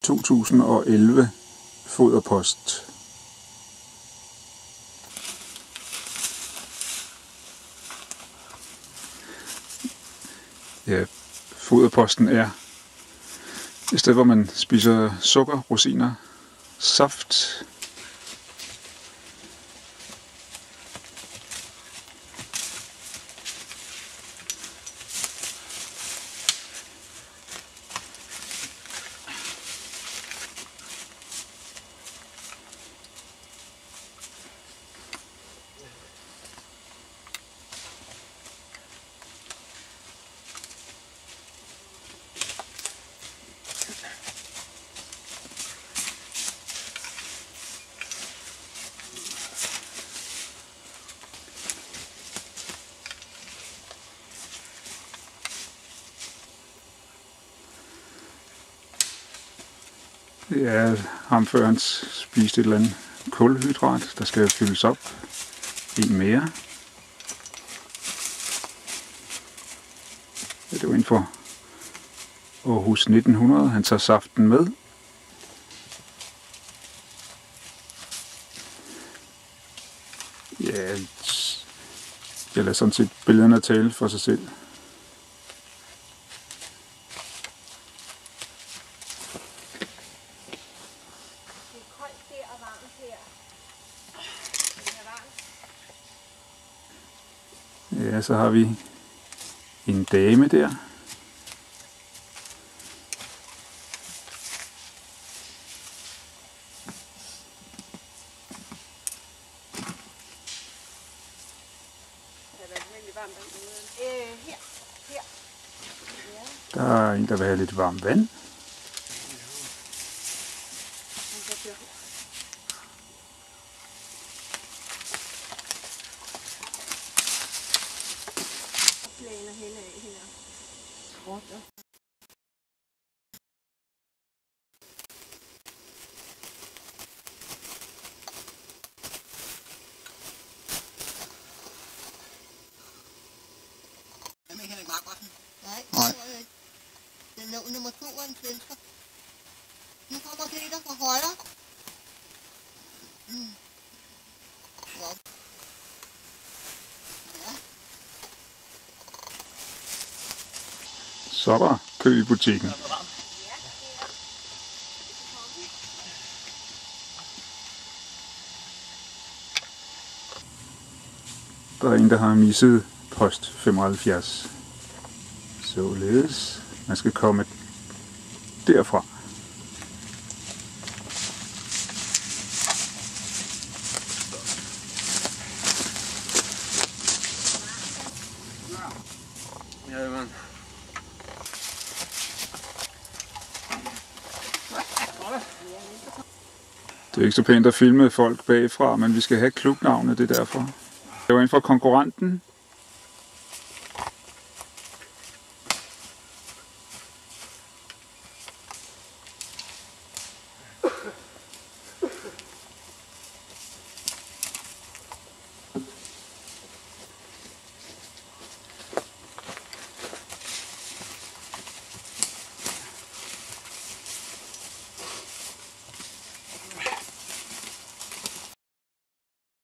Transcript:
2011 foderpost. Ja, foderposten er et sted, hvor man spiser sukker, rosiner, saft. Det er ham før han spiste et eller andet kulhydrat, der skal fyldes op. En mere. Ja, det var inden for Aarhus 1900. Han tager saften med. Ja, jeg lader sådan set billederne tale for sig selv. Ja, så har vi en dame der. Der er en, der vil have lidt varmt vand. Nej. Den lå nummer 2 af en svensker. Nu kommer Peter fra højre. Ja. Så er der kø i butikken. Der er en, der har misset post 75. Således. Man skal komme derfra. Det er ikke så pænt at filme folk bagfra, men vi skal have klubnavnet, det er derfor. Det var inden for konkurrenten.